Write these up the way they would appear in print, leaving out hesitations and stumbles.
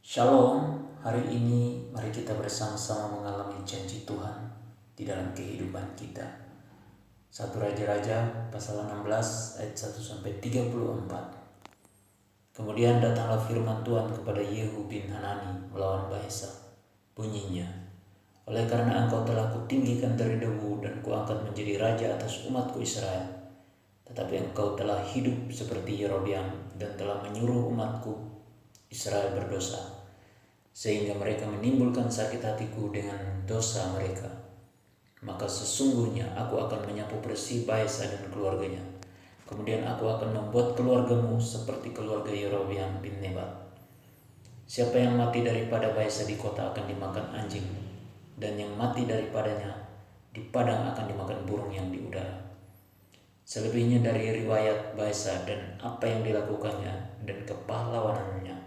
Shalom, hari ini mari kita bersama-sama mengalami janji Tuhan di dalam kehidupan kita. 1 Raja-Raja pasal 16 ayat 1-34. Kemudian datanglah firman Tuhan kepada Yehu bin Hanani melawan Baasa. Bunyinya, oleh karena engkau telah kutinggikan dari debu dan kuangkat menjadi raja atas umatku Israel, tetapi engkau telah hidup seperti Yerobeam dan telah menyuruh umatku Israel berdosa, sehingga mereka menimbulkan sakit hatiku dengan dosa mereka. Maka sesungguhnya aku akan menyapu bersih Baasa dan keluarganya. Kemudian aku akan membuat keluargamu seperti keluarga Yerobeam bin Nebat. Siapa yang mati daripada Baasa di kota akan dimakan anjing, dan yang mati daripadanya di padang akan dimakan burung yang di udara. Selebihnya dari riwayat Baasa dan apa yang dilakukannya dan kepahlawanannya,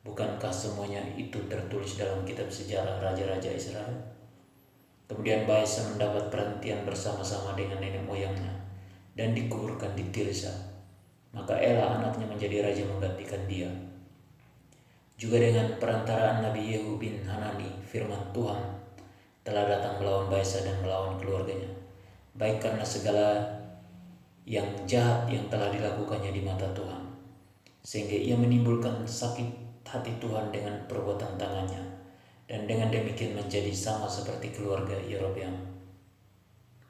bukankah semuanya itu tertulis dalam kitab sejarah raja-raja Israel? Kemudian Baasa mendapat perhentian bersama-sama dengan nenek moyangnya dan dikuburkan di Tirsa. Maka Ela anaknya menjadi raja menggantikan dia. Juga dengan perantaraan Nabi Yehu bin Hanani, firman Tuhan telah datang melawan Baasa dan melawan keluarganya, baik karena segala yang jahat yang telah dilakukannya di mata Tuhan, sehingga ia menimbulkan sakit hati Tuhan dengan perbuatan tangannya, dan dengan demikian menjadi sama seperti keluarga Yerobeam,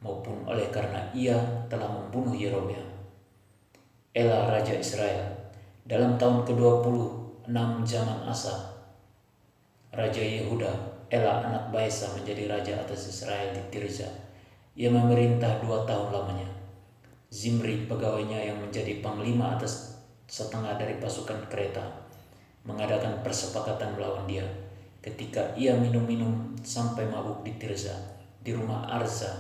maupun oleh karena ia telah membunuh Yerobeam. Ela Raja Israel dalam tahun ke-26 zaman Asa Raja Yehuda, Ela anak Baasa menjadi raja atas Israel di Tirza. Ia memerintah 2 tahun lamanya. Zimri pegawainya yang menjadi panglima atas setengah dari pasukan kereta mengadakan persepakatan melawan dia. Ketika ia minum-minum sampai mabuk di Tirza, di rumah Arza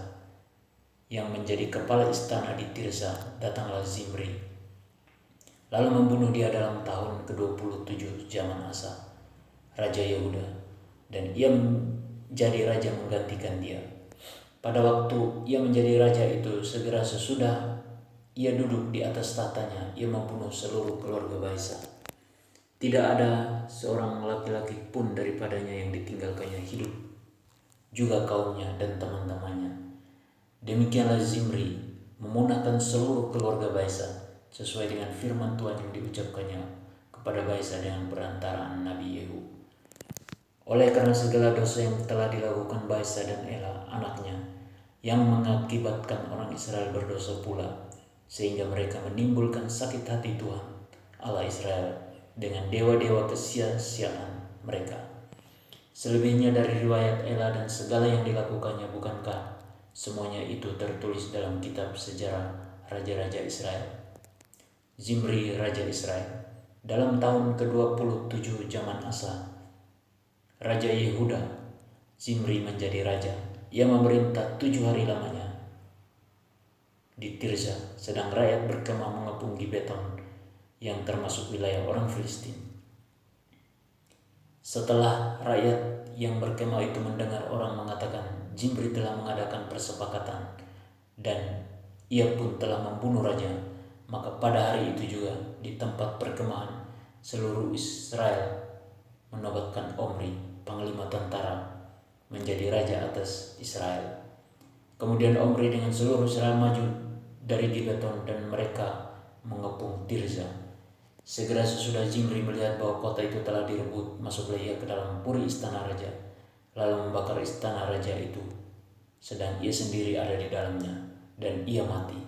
yang menjadi kepala istana di Tirza, datanglah Zimri, lalu membunuh dia dalam tahun ke-27 zaman Asa, Raja Yehuda, dan ia menjadi raja menggantikan dia. Pada waktu ia menjadi raja itu, segera sesudah ia duduk di atas tatanya, ia membunuh seluruh keluarga Baasa. Tidak ada seorang laki-laki pun daripadanya yang ditinggalkannya hidup, juga kaumnya dan teman-temannya. Demikianlah Zimri memunahkan seluruh keluarga Baasa, sesuai dengan firman Tuhan yang diucapkannya kepada Baasa dengan perantaraan Nabi Yehu. Oleh karena segala dosa yang telah dilakukan Baasa dan Ela anaknya, yang mengakibatkan orang Israel berdosa pula, sehingga mereka menimbulkan sakit hati Tuhan Allah Israel dengan dewa-dewa kesia-siaan mereka. Selebihnya dari riwayat Ela dan segala yang dilakukannya, bukankah semuanya itu tertulis dalam kitab sejarah raja-raja Israel? Zimri Raja Israel dalam tahun ke-27 zaman Asa Raja Yehuda, Zimri menjadi raja. Ia memerintah 7 hari lamanya di Tirza, sedang rakyat berkemah mengepung Gibeton yang termasuk wilayah orang Filistin. Setelah rakyat yang berkemah itu mendengar orang mengatakan Zimri telah mengadakan persepakatan dan ia pun telah membunuh raja, maka pada hari itu juga di tempat perkemahan seluruh Israel menobatkan Omri, panglima tentara, menjadi raja atas Israel. Kemudian Omri dengan seluruh Israel maju dari Gibeton dan mereka mengepung Tirza. Segera sesudah Zimri melihat bahwa kota itu telah direbut, masuklah ia ke dalam puri istana raja, lalu membakar istana raja itu, sedang ia sendiri ada di dalamnya, dan ia mati.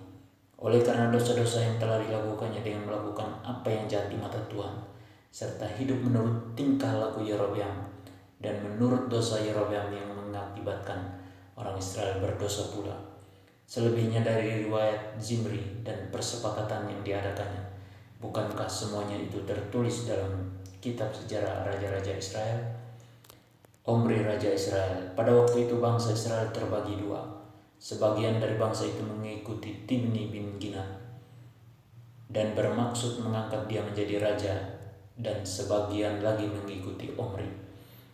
Oleh karena dosa-dosa yang telah dilakukannya dengan melakukan apa yang jahat di mata Tuhan, serta hidup menurut tingkah laku Yerobeam, dan menurut dosa Yerobeam yang mengakibatkan orang Israel berdosa pula. Selebihnya dari riwayat Zimri dan persepakatan yang diadakannya, bukankah semuanya itu tertulis dalam kitab sejarah raja-raja Israel? Omri Raja Israel. Pada waktu itu bangsa Israel terbagi 2. Sebagian dari bangsa itu mengikuti Tibni bin Ginat dan bermaksud mengangkat dia menjadi raja, dan sebagian lagi mengikuti Omri.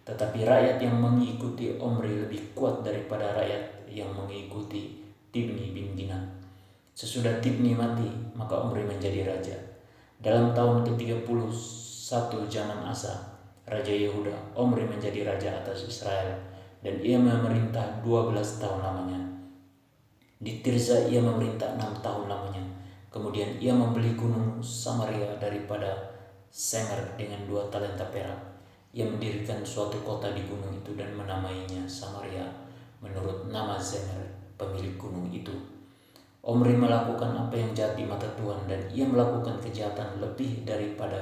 Tetapi rakyat yang mengikuti Omri lebih kuat daripada rakyat yang mengikuti Tibni bin Ginat. Sesudah Tibni mati, maka Omri menjadi raja. Dalam tahun ke-31 zaman Asa, Raja Yehuda, Omri menjadi raja atas Israel, dan ia memerintah 12 tahun lamanya. Di Tirza ia memerintah 6 tahun lamanya. Kemudian ia membeli gunung Samaria daripada Semer dengan 2 talenta perak. Ia mendirikan suatu kota di gunung itu dan menamainya Samaria menurut nama Semer, pemilik gunung itu. Omri melakukan apa yang jahat di mata Tuhan, dan ia melakukan kejahatan lebih daripada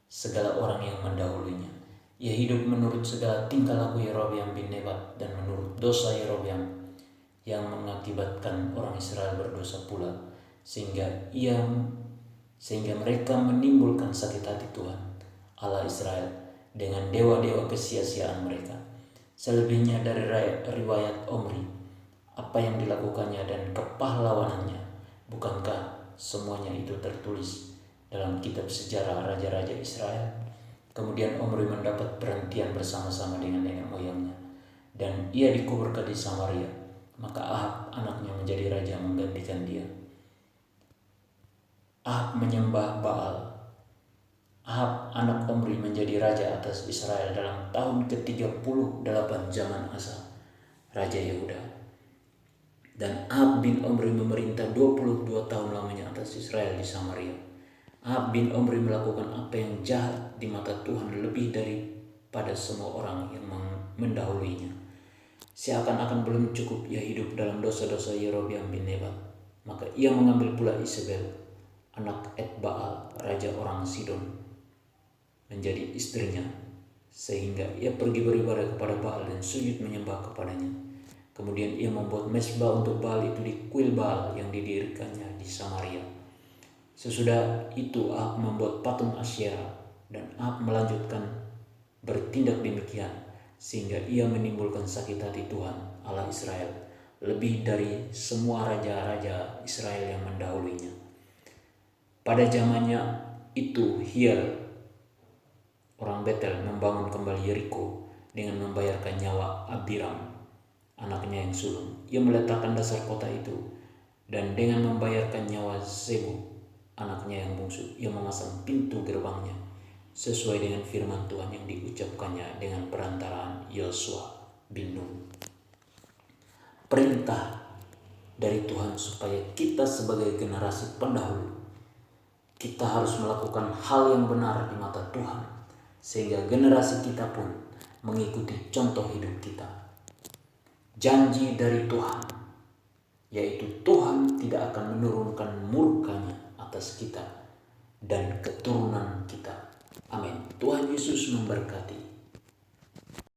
segala orang yang mendahulunya. Ia hidup menurut segala tingkah laku Yerobeam bin Nebat dan menurut dosa Yerobeam yang mengakibatkan orang Israel berdosa pula, sehingga mereka menimbulkan sakit hati Tuhan Allah Israel dengan dewa-dewa kesia-siaan mereka. Selebihnya dari riwayat Omri, apa yang dilakukannya dan kepahlawanannya, bukankah semuanya itu tertulis dalam kitab sejarah raja-raja Israel? Kemudian Omri mendapat perhentian bersama-sama dengan nenek moyangnya, dan ia dikuburkan di Samaria. Maka Ahab anaknya menjadi raja menggantikan dia. Ahab menyembah Baal. Ahab anak Omri menjadi raja atas Israel dalam tahun ke-38 zaman Asa, raja Yehuda. Dan Ahab bin Omri memerintah 22 tahun lamanya atas Israel di Samaria. Ahab bin Omri melakukan apa yang jahat di mata Tuhan lebih daripada semua orang yang mendahuluinya. Seakan-akan belum cukup ia hidup dalam dosa-dosa Yerobeam bin Nebat, maka ia mengambil pula Isabel, anak Etbaal, raja orang Sidon, menjadi istrinya, sehingga ia pergi beribadah kepada Baal dan sujud menyembah kepadanya. Kemudian ia membuat mezbah untuk Baal itu di kuil Baal yang didirikannya di Samaria. Sesudah itu Ahab membuat patung Asyera, dan Ahab melanjutkan bertindak demikian, sehingga ia menimbulkan sakit hati Tuhan Allah Israel lebih dari semua raja-raja Israel yang mendahulunya. Pada zamannya itu Hiel, orang Betel, membangun kembali Yeriko dengan membayarkan nyawa Abiram, anaknya yang sulung. Ia meletakkan dasar kota itu, dan dengan membayarkan nyawa Zebu, anaknya yang bungsu, ia memasang pintu gerbangnya sesuai dengan firman Tuhan yang diucapkannya dengan perantaraan Yosua bin Nun. Perintah dari Tuhan supaya kita sebagai generasi pendahulu, kita harus melakukan hal yang benar di mata Tuhan, sehingga generasi kita pun mengikuti contoh hidup kita. Janji dari Tuhan, yaitu Tuhan tidak akan menurunkan murkanya atas kita dan keturunan kita. Amin. Tuhan Yesus memberkati.